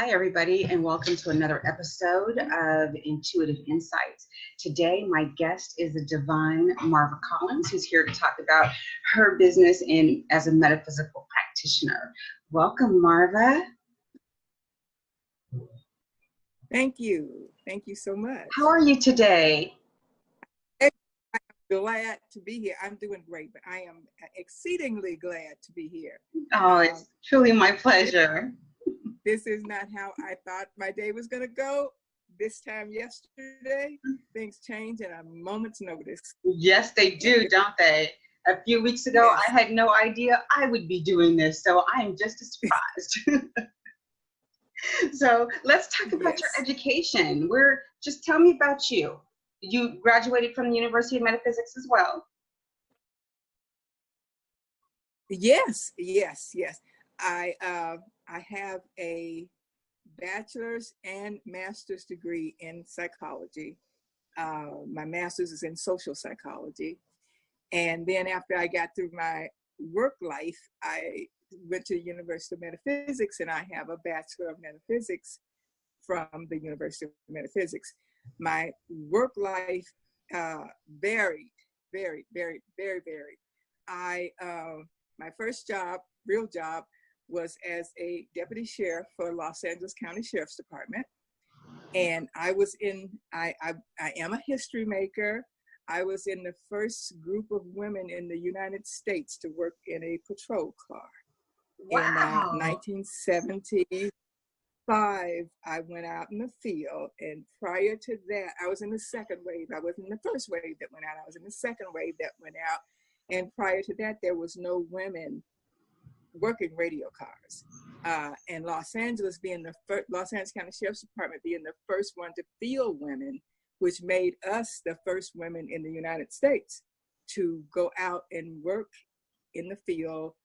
Hi, everybody, and welcome to another episode of Intuitive Insights. Today, my guest is the divine Marva Collins, who's here to talk about her business as a metaphysical practitioner. Welcome, Marva. Thank you. Thank you so much. How are you today? I'm glad to be here. I'm doing great, but I am exceedingly glad to be here. Oh, it's truly my pleasure. This is not how I thought my day was going to go. This time yesterday, things change in a moment's notice. Yes, they do, don't they? A few weeks ago, Yes. I had no idea I would be doing this, so I am just as surprised. So let's talk about your education. Just tell me about you. You graduated from the University of Metaphysics as well. Yes. I have a bachelor's and master's degree in psychology. My master's is in social psychology. And then after I got through my work life, I went to the University of Metaphysics, and I have a Bachelor of Metaphysics from the University of Metaphysics. My work life varied, very, very, very varied. My first job, real job, was as a deputy sheriff for Los Angeles County Sheriff's Department. And I am a history maker. I was in the first group of women in the United States to work in a patrol car. Wow. In 1975, I went out in the field, and prior to that, I was in the second wave. I wasn't in the first wave that went out. I was in the second wave that went out. And prior to that, there was no women working radio cars. And Los Angeles Los Angeles County Sheriff's Department being the first one to field women, which made us the first women in the United States to go out and work in the field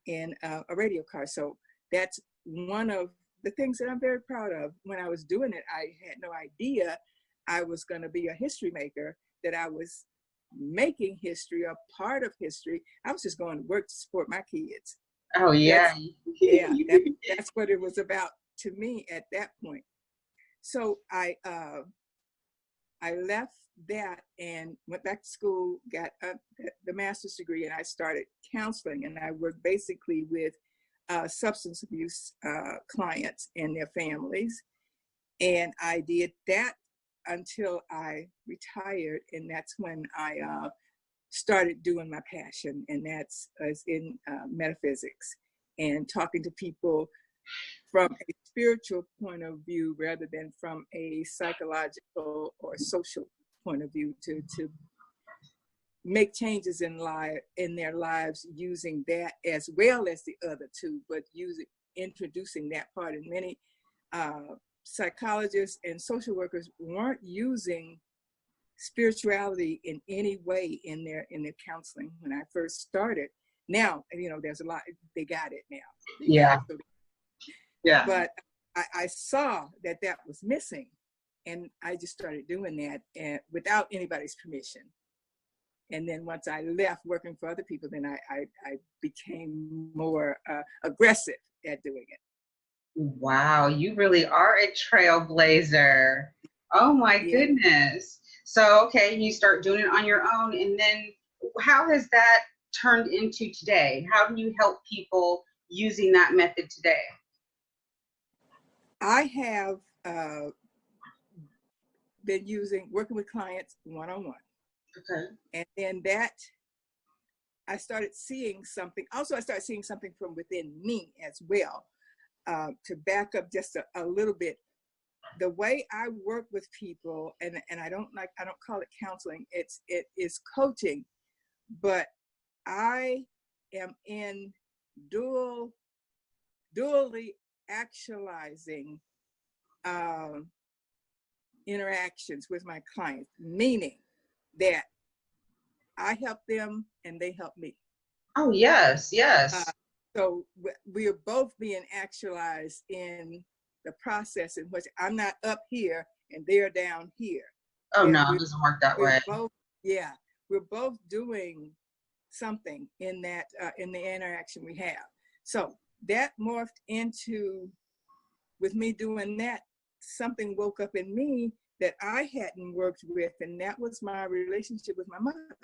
in a radio car. So that's one of the things that I'm very proud of. When I was doing it, I had no idea I was going to be a history maker, that I was making history, a part of history. I was just going to work to support my kids. Oh, yeah. That's what it was about to me at that point. So I left that and went back to school, got the master's degree, and I started counseling. And I worked basically with substance abuse clients and their families. And I did that until I retired. And that's when I started doing my passion, and that's in metaphysics and talking to people from a spiritual point of view rather than from a psychological or social point of view, to make changes in their lives using that as well as the other two, but introducing that part. And many psychologists and social workers weren't using spirituality in any way in their counseling when I first started. Now, there's a lot, they got it now. Yeah. But I saw that was missing, and I just started doing that without anybody's permission. And then once I left working for other people, then I became more aggressive at doing it. Wow, you really are a trailblazer. Oh my goodness. So, okay, you start doing it on your own, and then how has that turned into today? How do you help people using that method today? I have been working with clients one-on-one. Okay. And then I started seeing something. Also, I started seeing something from within me as well. To back up just a little bit, the way I work with people, and I don't call it counseling. It is coaching, but I am in dually actualizing interactions with my clients, meaning that I help them and they help me. Oh, yes. So we are both being actualized in the process in which I'm not up here and they're down here. Oh, no, it doesn't work that way. We're both doing something in the interaction we have. So that morphed into with me doing that, something woke up in me that I hadn't worked with, and that was my relationship with my mother.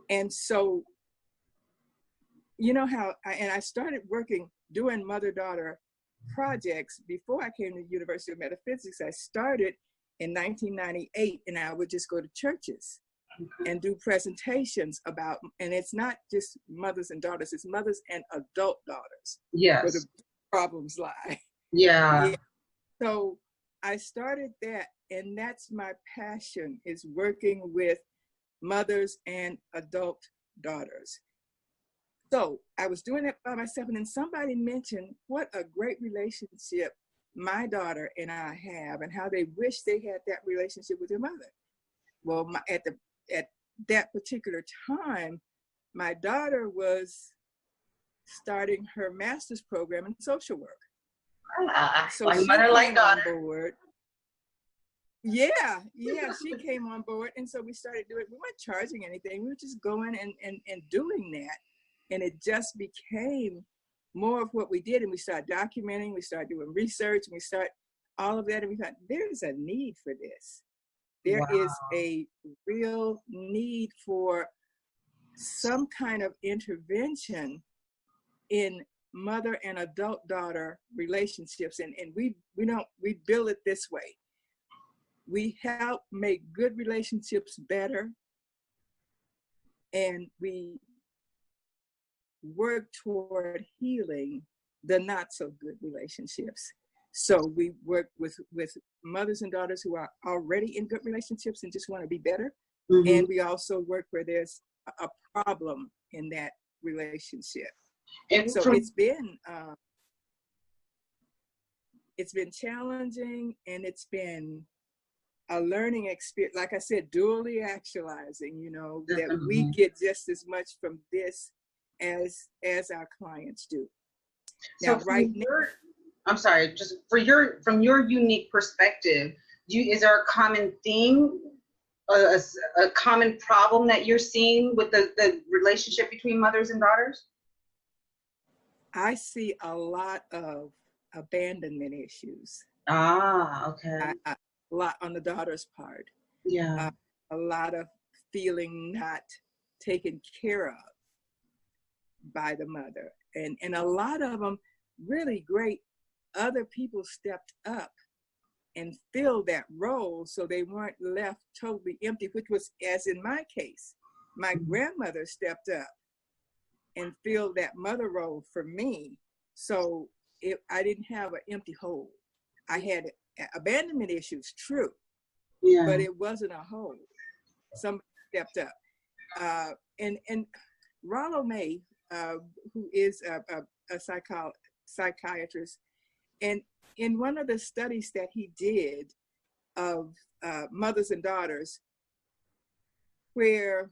And so, you know how, I started working, doing mother-daughter projects before I came to the University of Metaphysics. I started in 1998, and I would just go to churches and do presentations about, and it's not just mothers and daughters, it's mothers and adult daughters. Yes. Where the problems lie. Yeah. Yeah. So I started that, and that's my passion, is working with mothers and adult daughters. So I was doing it by myself, and then somebody mentioned what a great relationship my daughter and I have, and how they wish they had that relationship with their mother. Well, at that particular time, my daughter was starting her master's program in social work. So like she mother, like came daughter. on board. Yeah, she came on board, and so we started doing. We weren't charging anything. We were just going and doing that, and it just became more of what we did. And we started documenting. We started doing research. And we started all of that, and we thought there's a need for this. There is a real need for some kind of intervention in mother and adult daughter relationships, and we build it this way. We help make good relationships better, and we work toward healing the not so good relationships. So we work with mothers and daughters who are already in good relationships and just want to be better. Mm-hmm. And we also work where there's a problem in that relationship. And so it's been challenging, and it's been a learning experience. Like I said, dually actualizing, that we get just as much from this as our clients do. Now, right now, I'm sorry, just from your unique perspective, is there a common theme, a common problem that you're seeing with the relationship between mothers and daughters? I see a lot of abandonment issues. Okay. A lot on the daughter's part. Yeah. A lot of feeling not taken care of by the mother. And a lot of them, really great, other people stepped up and filled that role, so they weren't left totally empty, which was, as in my case, my grandmother stepped up and filled that mother role for me. So I didn't have an empty hole. I had abandonment issues, true, but it wasn't a hole. Somebody stepped up. And Rollo May, who is a psychiatrist, and in one of the studies that he did of mothers and daughters, where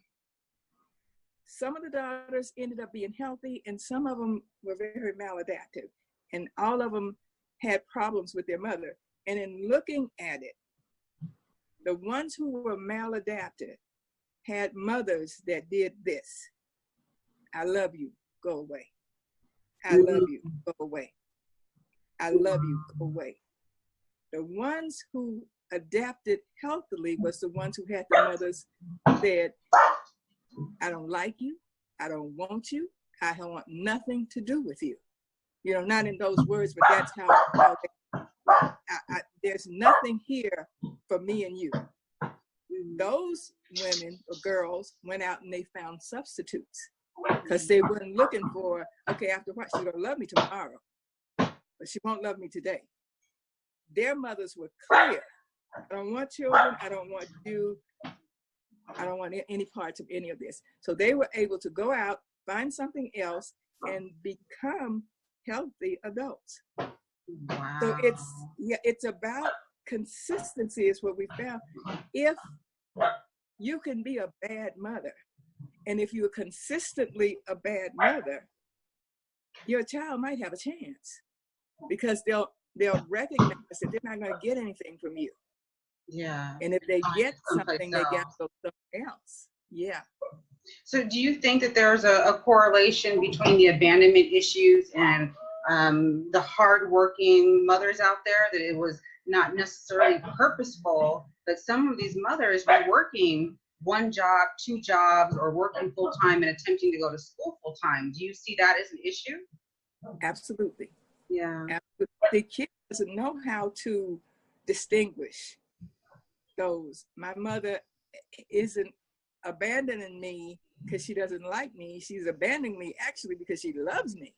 some of the daughters ended up being healthy and some of them were very maladaptive, and all of them had problems with their mother. And in looking at it, the ones who were maladapted had mothers that did this. I love you, go away. I love you, go away. I love you, go away. The ones who adapted healthily was the ones who had the mothers who said, I don't like you, I don't want you, I don't want nothing to do with you. Not in those words, but that's how there's nothing here for me and you. Those women or girls went out and they found substitutes, because they weren't looking for, okay, after what, she's gonna love me tomorrow, but she won't love me today. Their mothers were clear. I don't want children, I don't want you, I don't want any parts of any of this. So they were able to go out, find something else, and become healthy adults. Wow. So it's about consistency is what we found. If you can be a bad mother, and if you're consistently a bad mother, your child might have a chance, because they'll recognize that they're not going to get anything from you. Yeah. And if they get something, they get something else. Yeah. So do you think that there's a correlation between the abandonment issues and the hardworking mothers out there, that it was not necessarily purposeful, but some of these mothers were working one job, two jobs, or working full time and attempting to go to school full time. Do you see that as an issue? Absolutely. Yeah. Absolutely. The kid doesn't know how to distinguish those. My mother isn't abandoning me because she doesn't like me. She's abandoning me actually because she loves me.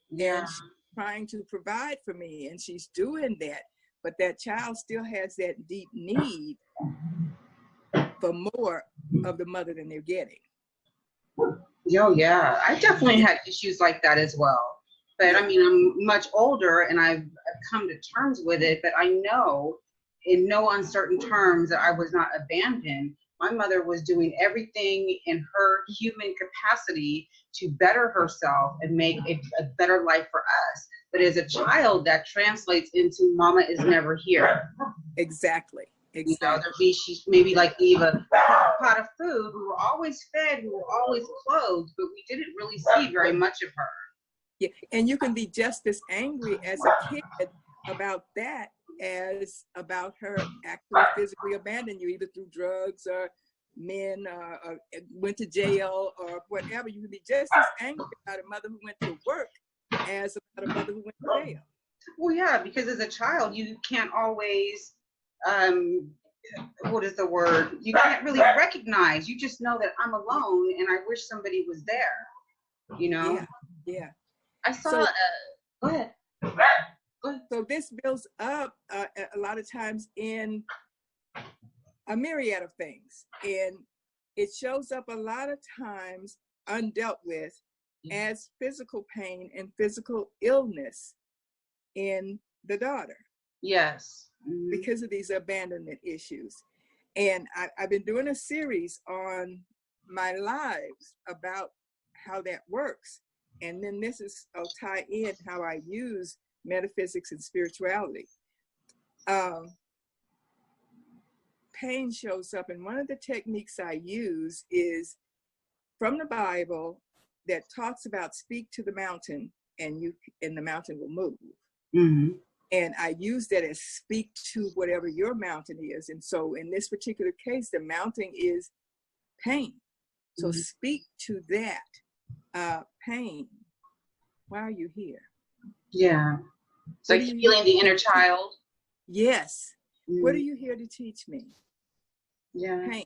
Yeah. And she's trying to provide for me, and she's doing that. But that child still has that deep need for more of the mother than they're getting. Oh, yeah. I definitely had issues like that as well. But I mean, I'm much older and I've come to terms with it, but I know in no uncertain terms that I was not abandoned. My mother was doing everything in her human capacity to better herself and make a better life for us. But as a child, that translates into mama is never here. Exactly. You know, she's maybe like leave a pot of food. We were always fed, we were always clothed, but we didn't really see very much of her. Yeah, and you can be just as angry as a kid about that as about her actually physically abandoning you, either through drugs or men or went to jail or whatever. You can be just as angry about a mother who went to work as about a mother who went to jail. Well, yeah, because as a child, you can't always, what is the word? You can't really recognize. You just know that I'm alone and I wish somebody was there, you know? Yeah, yeah. I saw, go ahead. So this builds up a lot of times in a myriad of things. And it shows up a lot of times undealt with as physical pain and physical illness in the daughter. Yes. Because of these abandonment issues. And I've been doing a series on my lives about how that works. And then this is, I'll tie in how I use metaphysics and spirituality. Pain shows up, and one of the techniques I use is from the Bible that talks about speak to the mountain and the mountain will move. Mm-hmm. And I use that as speak to whatever your mountain is. And so in this particular case, the mountain is pain. So speak to that pain. Why are you here? Yeah. So healing the inner child. Yes. What are you here to teach me? Yeah. Pain.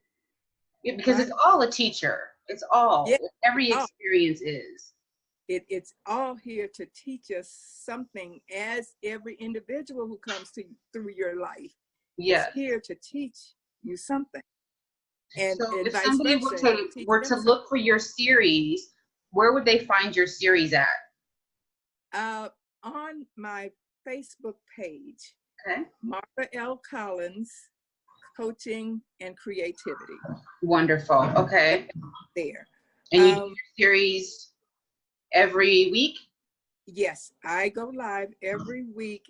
Yeah, because it's all a teacher. It's all. Yeah. Every experience is. It's all here to teach us something, as every individual who comes through your life is here to teach you something. And so if somebody were to look for your series, where would they find your series at? On my Facebook page, okay. Marva L. Collins, Coaching and Creativity. Wonderful. Okay. There. And you do your series every week? Yes, I go live every week.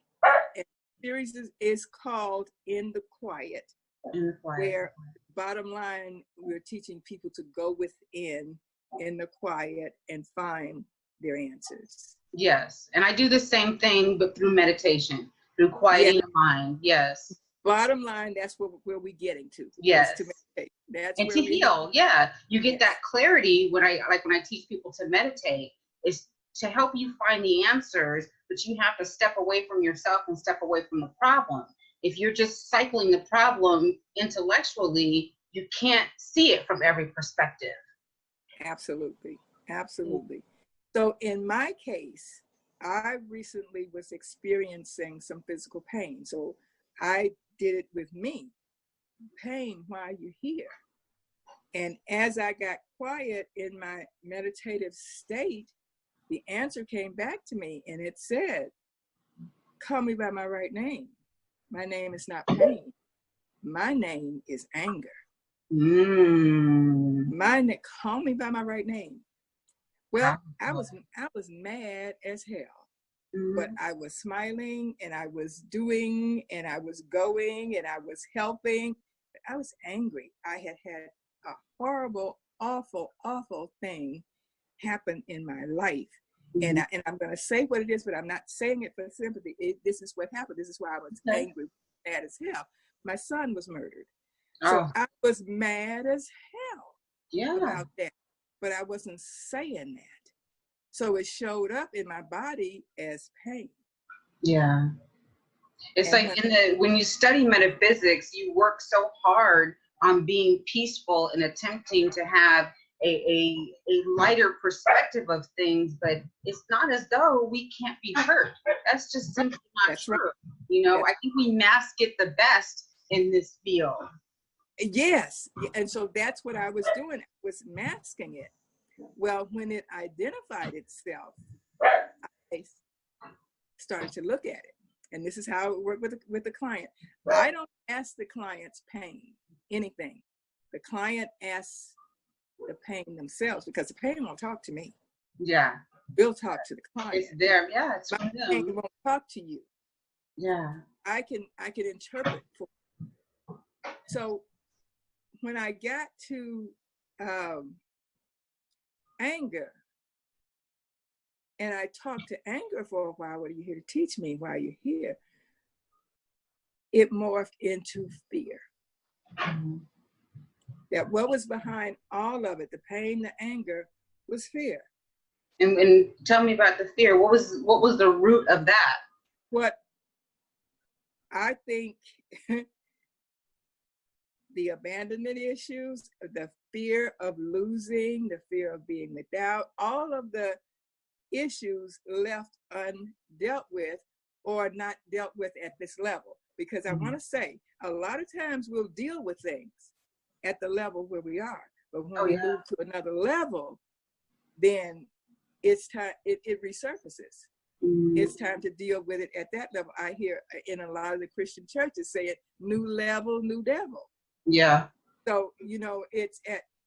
And the series is called In the Quiet. In the Quiet. Where bottom line, we're teaching people to go within in the quiet and find their answers. Yes, and I do the same thing, but through meditation, through quieting the mind. Yes. Bottom line, that's where we're getting to. Yes. To meditate. That's and to heal. Yeah, you get that clarity when I teach people to meditate, is to help you find the answers, but you have to step away from yourself and step away from the problem. If you're just cycling the problem intellectually, you can't see it from every perspective. Absolutely. Absolutely. So in my case, I recently was experiencing some physical pain. So I did it with me. Pain, why are you here? And as I got quiet in my meditative state, the answer came back to me, and it said, call me by my right name. My name is not pain. My name is anger. Call me by my right name. Well, I was mad as hell, but I was smiling and I was doing and I was going and I was helping. I was angry. I had a horrible, awful, awful thing happen in my life. And I'm going to say what it is, but I'm not saying it for sympathy. This is what happened. This is why I was angry, mad as hell. My son was murdered. So I was mad as hell about that, but I wasn't saying that. So it showed up in my body as pain. Yeah. It's and like when you study metaphysics, you work so hard on being peaceful and attempting to have a lighter perspective of things, but it's not as though we can't be hurt. That's just simply not true. Right. You know, I think we mask it the best in this field. Yes. And so that's what I was doing, was masking it. Well, when it identified itself, I started to look at it. And this is how it worked with the client. I don't ask the client's pain, anything. The client asks the pain themselves, because the pain won't talk to me. Yeah. We'll talk to the client. It's there. Yeah, it's my pain won't talk to you. Yeah. I can interpret for you. So when I got to anger, and I talked to anger for a while, what are you here to teach me? Why are you here? It morphed into fear. Mm-hmm. That what was behind all of it, the pain, the anger, was fear. And tell me about the fear. What was the root of that? What I think the abandonment issues, the fear of losing, the fear of being without, all of the issues left undealt with or not dealt with at this level. Because I want to say, a lot of times we'll deal with things at the level where we are. But when we move to another level, then it's time, it resurfaces. It's time to deal with it at that level. I hear in a lot of the Christian churches say it, new level, new devil. Yeah. So, you know,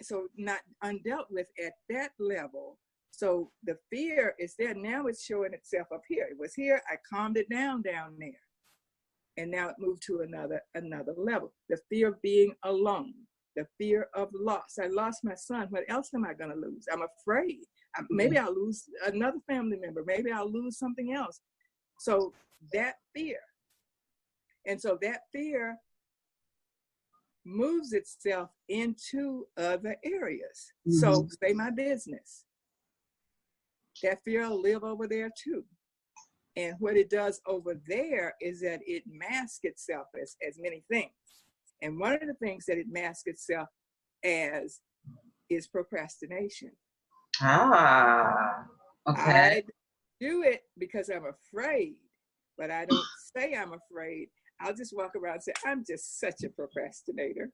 so not undealt with at that level. So the fear is there. Now it's showing itself up here. It was here. I calmed it down there. And now it moved to another level. The fear of being alone. The fear of loss. I lost my son. What else am I going to lose? I'm afraid. Maybe I'll lose another family member. Maybe I'll lose something else. So that fear. And so that fear moves itself into other areas. Mm-hmm. So say my business. That fear will live over there too. And what it does over there is that it masks itself as many things. And one of the things that it masks itself as is procrastination. Ah, okay. I do it because I'm afraid, but I don't say I'm afraid. I'll just walk around and say, I'm just such a procrastinator.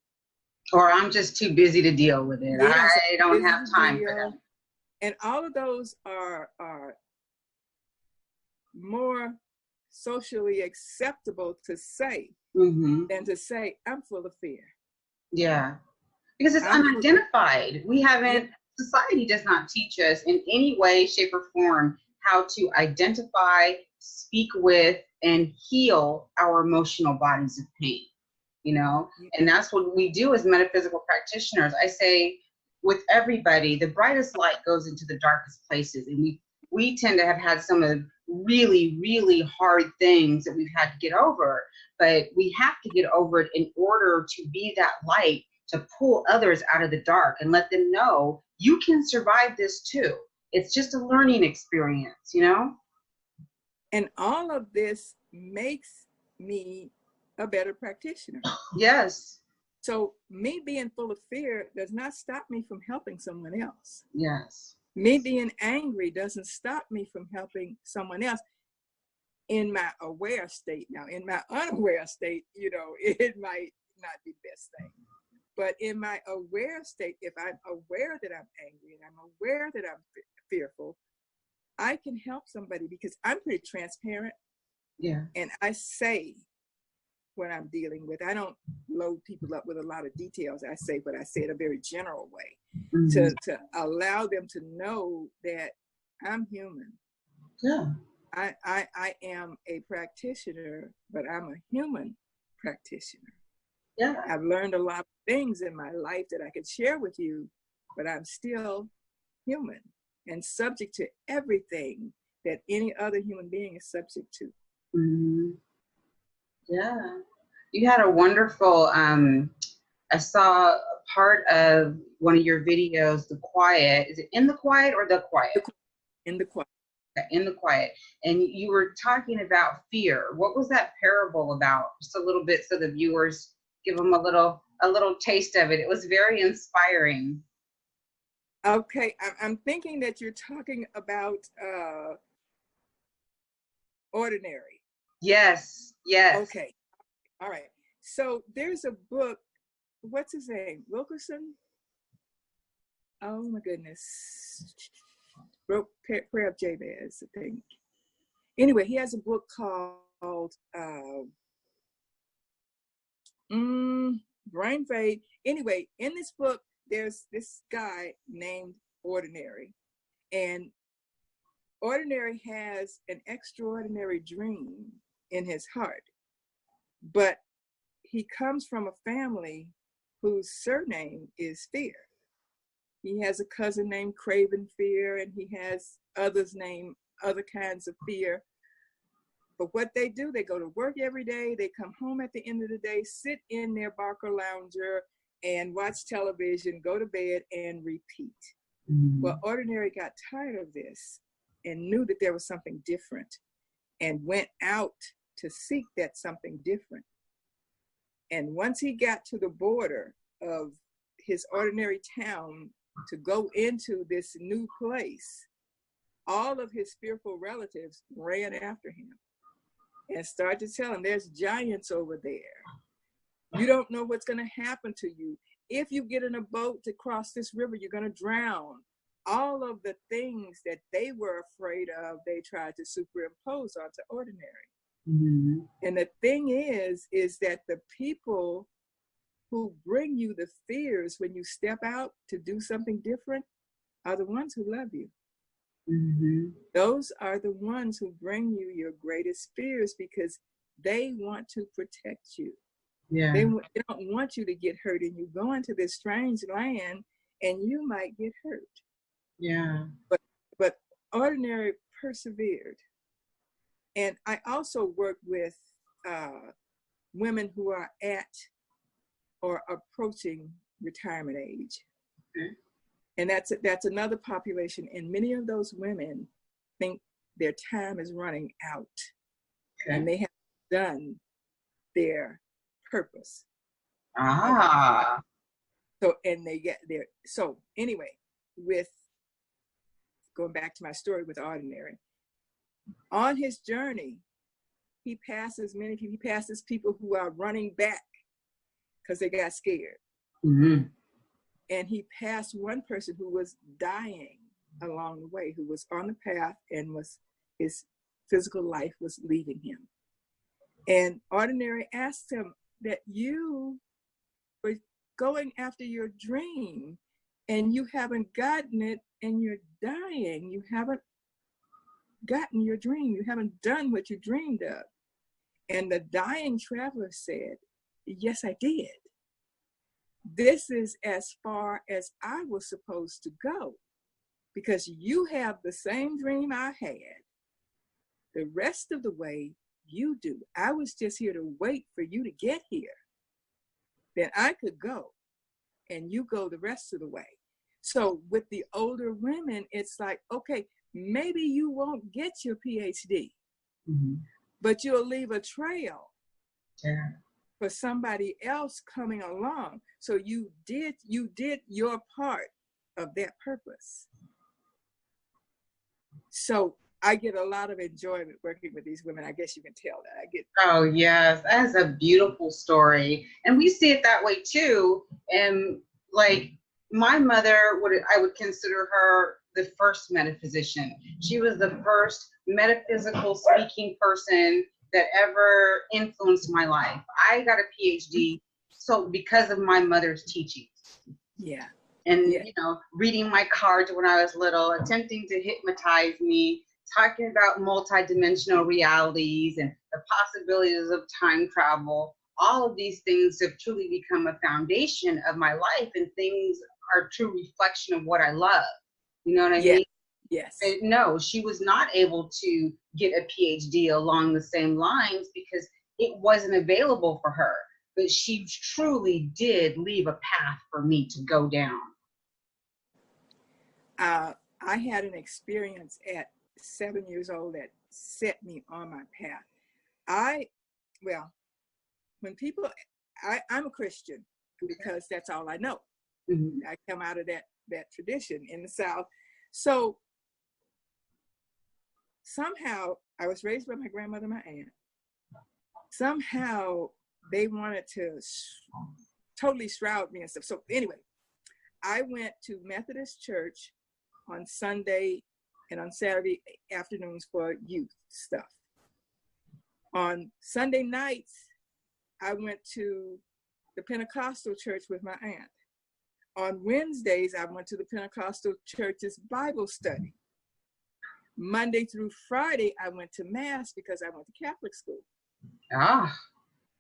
Or I'm just too busy to deal with it. Yes, I don't have time for that. And all of those are more socially acceptable to say than to say, I'm full of fear. Yeah, because it's unidentified. We haven't, society does not teach us in any way, shape, or form how to identify, speak with, and heal our emotional bodies of pain, you know? And that's what we do as metaphysical practitioners. I say with everybody, the brightest light goes into the darkest places. And we tend to have had some of really, really hard things that we've had to get over, but we have to get over it in order to be that light to pull others out of the dark and let them know you can survive this too. It's just a learning experience, you know? And all of this makes me a better practitioner. Yes. So me being full of fear does not stop me from helping someone else. Yes. Me being angry doesn't stop me from helping someone else in my aware state. Now, in my unaware state, you know, it might not be the best thing. But in my aware state, if I'm aware that I'm angry and I'm aware that I'm fearful, I can help somebody because I'm pretty transparent. Yeah. And I say what I'm dealing with. I don't load people up with a lot of details. I say what I say in a very general way to allow them to know that I'm human. Yeah. I am a practitioner, but I'm a human practitioner. Yeah. I've learned a lot of things in my life that I could share with you, but I'm still human. and subject to everything that any other human being is subject to. Mm-hmm. Yeah. You had a wonderful, I saw a part of one of your videos, The Quiet. Is it In the Quiet or The Quiet? In the Quiet. In the Quiet. And you were talking about fear. What was that parable about? Just a little bit so the viewers give them a little taste of it. It was very inspiring. Okay, I'm thinking that you're talking about Ordinary. Yes, yes. Okay, all right. So there's a book, what's his name? Wilkerson? Oh my goodness. Wrote Prayer of Jabez, I think. Anyway, he has a book called Brain Fade. Anyway, in this book, there's this guy named Ordinary. And Ordinary has an extraordinary dream in his heart. But he comes from a family whose surname is Fear. He has a cousin named Craven Fear, and he has others named other kinds of fear. But what they do, they go to work every day, they come home at the end of the day, sit in their Barker lounger and watch television, go to bed and repeat. Mm-hmm. Well, Ordinary got tired of this and knew that there was something different and went out to seek that something different. And once he got to the border of his ordinary town to go into this new place, all of his fearful relatives ran after him and started to tell him, there's giants over there. You don't know what's going to happen to you. If you get in a boat to cross this river, you're going to drown. All of the things that they were afraid of, they tried to superimpose onto Ordinary. Mm-hmm. And the thing is that the people who bring you the fears when you step out to do something different are the ones who love you. Mm-hmm. Those are the ones who bring you your greatest fears because they want to protect you. Yeah. They don't want you to get hurt, and you go into this strange land and you might get hurt. Yeah. But Ordinary persevered. And I also work with women who are at or approaching retirement age. Okay. And that's another population. And many of those women think their time is running out. Okay. And they have done their purpose. Ah. So, and they get there. So anyway, with going back to my story with Ordinary, on his journey, he passes people who are running back because they got scared. Mm-hmm. And he passed one person who was dying along the way, who was on the path and his physical life was leaving him. And Ordinary asked him that you were going after your dream and you haven't gotten it and you're dying. You haven't gotten your dream. You haven't done what you dreamed of. And the dying traveler said, yes, I did. This is as far as I was supposed to go because you have the same dream I had. The rest of the way you do. I was just here to wait for you to get here. Then I could go and you go the rest of the way. So with the older women, it's like, okay, maybe you won't get your PhD, mm-hmm. but you'll leave a trail. Yeah. For somebody else coming along. So you did your part of that purpose. So I get a lot of enjoyment working with these women. I guess you can tell that. Oh yes, that's a beautiful story. And we see it that way too. And like my mother, I would consider her the first metaphysician. She was the first metaphysical speaking person that ever influenced my life. I got a PhD because of my mother's teachings. Yeah. And you know, reading my cards when I was little, attempting to hypnotize me, talking about multidimensional realities and the possibilities of time travel. All of these things have truly become a foundation of my life, and things are a true reflection of what I love. You know what I mean? Yes. But no, she was not able to get a PhD along the same lines because it wasn't available for her. But she truly did leave a path for me to go down. I had an experience at 7 years old that set me on my path. When people, I'm a Christian because that's all I know. Mm-hmm. I come out of that tradition in the South. So somehow I was raised by my grandmother, my aunt. Somehow they wanted to totally shroud me and stuff. So anyway, I went to Methodist church on Sunday and on Saturday afternoons for youth stuff. On Sunday nights, I went to the Pentecostal church with my aunt. On Wednesdays, I went to the Pentecostal church's Bible study. Monday through Friday, I went to Mass because I went to Catholic school.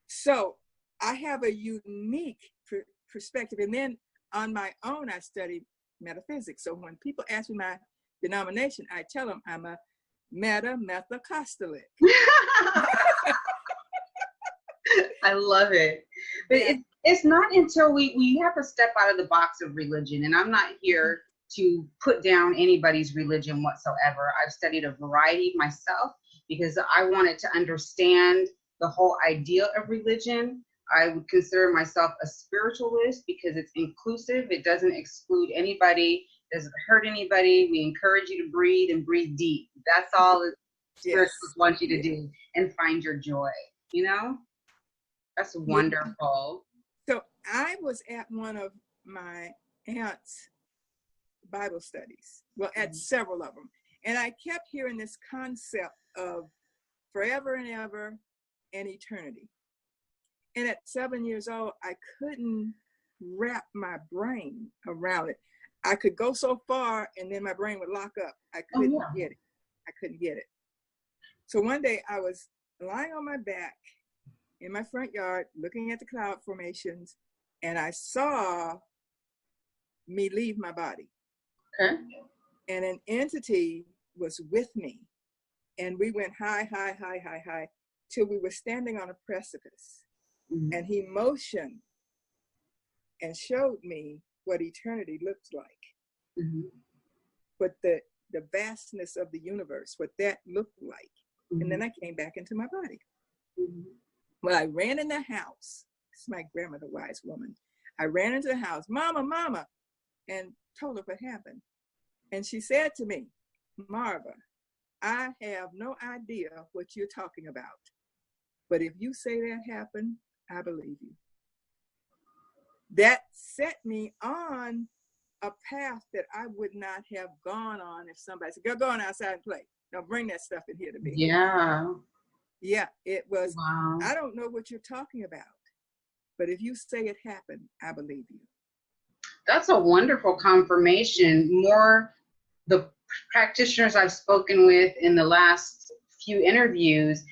So I have a unique perspective. And then on my own, I studied metaphysics. So when people ask me my denomination, I tell them I'm a Metaphysical. I love it. But it's not until we have to step out of the box of religion. And I'm not here to put down anybody's religion whatsoever. I've studied a variety myself because I wanted to understand the whole idea of religion. I would consider myself a spiritualist because it's inclusive. It doesn't exclude anybody, doesn't hurt anybody. We encourage you to breathe and breathe deep. That's all the spiritualists want you to do, and find your joy, you know? That's wonderful. So I was at one of my aunt's Bible studies, well, at several of them. And I kept hearing this concept of forever and ever and eternity. And at 7 years old, I couldn't wrap my brain around it. I could go so far and then my brain would lock up. I couldn't get it. I couldn't get it. So one day I was lying on my back in my front yard looking at the cloud formations, and I saw me leave my body. Okay. And an entity was with me. And we went high, high, high, high, high, till we were standing on a precipice. Mm-hmm. And he motioned and showed me what eternity looked like. Mm-hmm. But the vastness of the universe, what that looked like. Mm-hmm. And then I came back into my body. Mm-hmm. Well, I ran in the house. This is my grandmother, wise woman. I ran into the house, Mama, Mama, and told her what happened. And she said to me, Marva, I have no idea what you're talking about. But if you say that happened, I believe you. That set me on a path that I would not have gone on if somebody said, go on outside and play. Now bring that stuff in here to me. Yeah. Yeah, it was, wow. I don't know what you're talking about. But if you say it happened, I believe you. That's a wonderful confirmation. More the practitioners I've spoken with in the last few interviews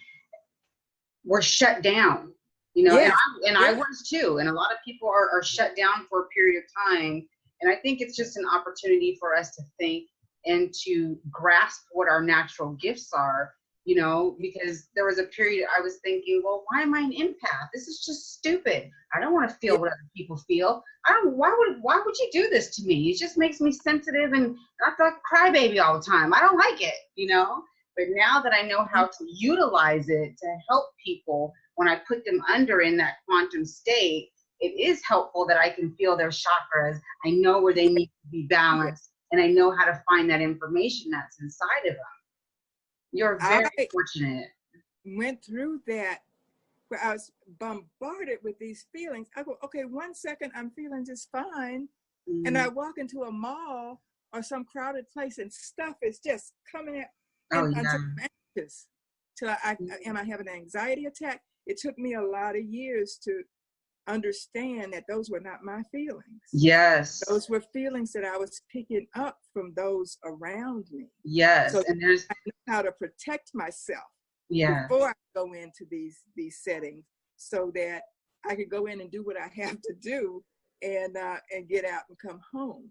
were shut down, you know, and I was too. And a lot of people are shut down for a period of time. And I think it's just an opportunity for us to think and to grasp what our natural gifts are, you know, because there was a period I was thinking, well, why am I an empath? This is just stupid. I don't want to feel what other people feel. Why would you do this to me? It just makes me sensitive and I feel like a crybaby all the time. I don't like it, you know? But now that I know how to utilize it to help people when I put them under in that quantum state, it is helpful that I can feel their chakras. I know where they need to be balanced, and I know how to find that information that's inside of them. You're very fortunate. Went through that where I was bombarded with these feelings. I go, okay, 1 second, I'm feeling just fine. Mm. And I walk into a mall or some crowded place and stuff is just coming at until I'm anxious. Till I having an anxiety attack? It took me a lot of years to understand that those were not my feelings. Yes. Those were feelings that I was picking up from those around me. Yes. So and there's I know how to protect myself yeah. before I go into these settings so that I could go in and do what I have to do and get out and come home.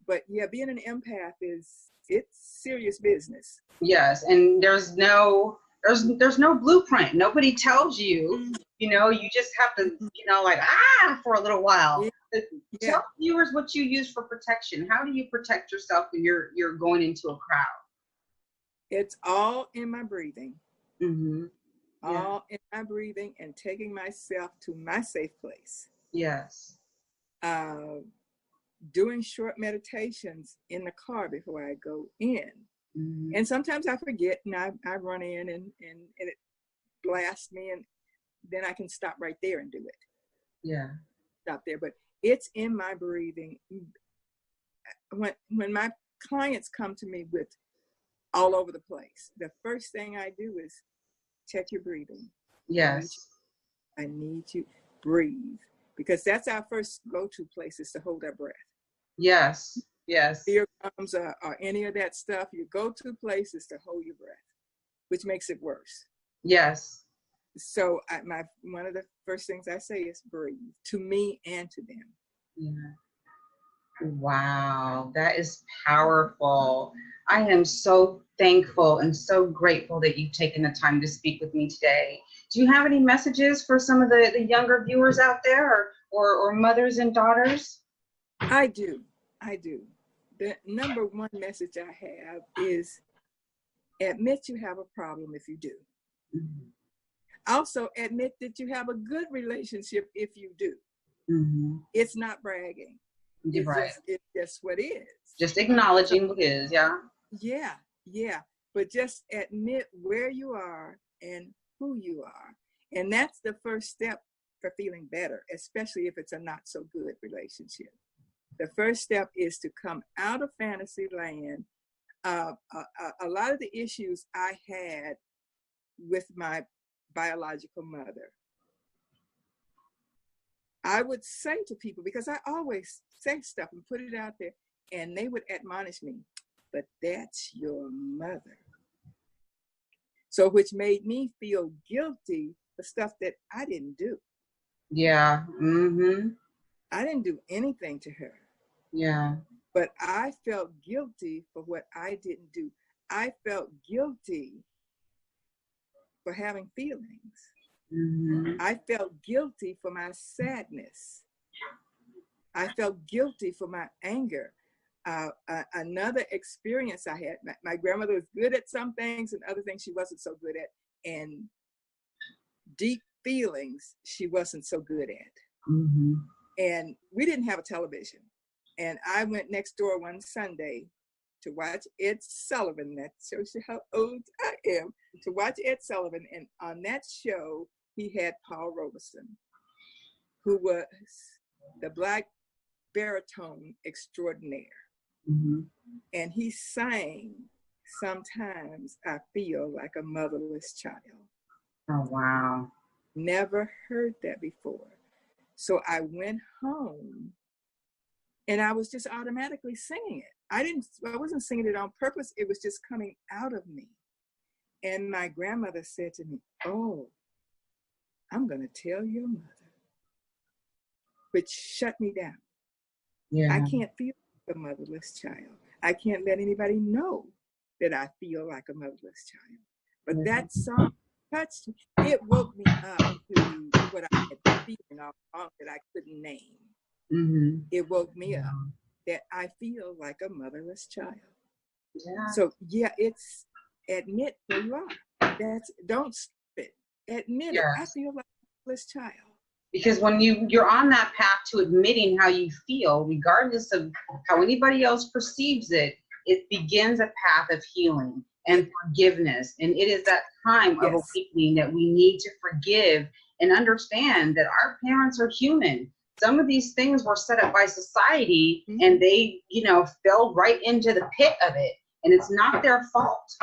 But yeah, being an empath it's serious business. Yes, and there's no blueprint. Nobody tells you, you know, you just have to, you know, like, for a little while. Yeah. Tell viewers what you use for protection. How do you protect yourself when you're going into a crowd? It's all in my breathing. Mm-hmm. Yeah. All in my breathing and taking myself to my safe place. Yes. Doing short meditations in the car before I go in. Mm-hmm. And sometimes I forget and I run in and it blasts me, and then I can stop right there and do it. Yeah. Stop there. But it's in my breathing. When my clients come to me with all over the place, the first thing I do is check your breathing. Yes. I need you breathe, because that's our first go-to place, is to hold our breath. Yes. Yes. Fear comes or any of that stuff, your go-to place is to hold your breath, which makes it worse. Yes. So one of the first things I say is breathe, to me and to them. Yeah. Wow, that is powerful. I am so thankful and so grateful that you've taken the time to speak with me today. Do you have any messages for some of the younger viewers out there, or mothers and daughters? I do. The number one message I have is admit you have a problem if you do. Mm-hmm. Also admit that you have a good relationship if you do. Mm-hmm. It's not bragging. It's just what is. Just acknowledging what is, yeah? Yeah. But just admit where you are and who you are. And that's the first step for feeling better, especially if it's a not so good relationship. The first step is to come out of fantasy land. A lot of the issues I had with my biological mother, I would say to people, because I always say stuff and put it out there, and they would admonish me, but that's your mother. So which made me feel guilty for stuff that I didn't do. Yeah. Mm-hmm. I didn't do anything to her. Yeah. But I felt guilty for what I didn't do. I felt guilty for having feelings. Mm-hmm. I felt guilty for my sadness. I felt guilty for my anger. Another experience I had, my grandmother was good at some things and other things she wasn't so good at. And deep feelings she wasn't so good at. Mm-hmm. And we didn't have a television. And I went next door one Sunday to watch Ed Sullivan. That shows you how old I am. To watch Ed Sullivan. And on that show, he had Paul Robeson, who was the Black baritone extraordinaire. Mm-hmm. And he sang, "Sometimes I Feel Like a Motherless Child." Oh, wow. Never heard that before. So I went home and I was just automatically singing it. I wasn't singing it on purpose. It was just coming out of me. And my grandmother said to me, "Oh, I'm going to tell your mother," which shut me down. Yeah. I can't feel like a motherless child. I can't let anybody know that I feel like a motherless child. But that song touched me. It woke me up to what I had been feeling all along that I couldn't name. Mm-hmm. It woke me up that I feel like a motherless child. Yeah. So yeah, it's admit where you are. Don't skip it. Admit it. I feel like a motherless child. Because when you're on that path to admitting how you feel, regardless of how anybody else perceives it, it begins a path of healing and forgiveness. And it is that time of awakening that we need to forgive and understand that our parents are human. Some of these things were set up by society, and they, fell right into the pit of it. And it's not their fault,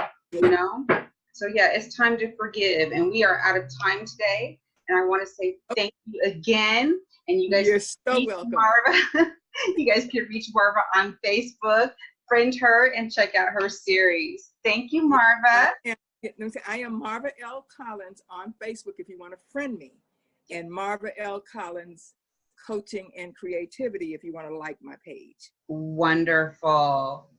So yeah, it's time to forgive. And we are out of time today. And I want to say thank you again. And you guys, you're so welcome. Marva. You guys can reach Marva on Facebook, friend her, and check out her series. Thank you, Marva. I am Marva L. Collins on Facebook if you want to friend me. And Marva L. Collins coaching and creativity if you want to like my page. Wonderful.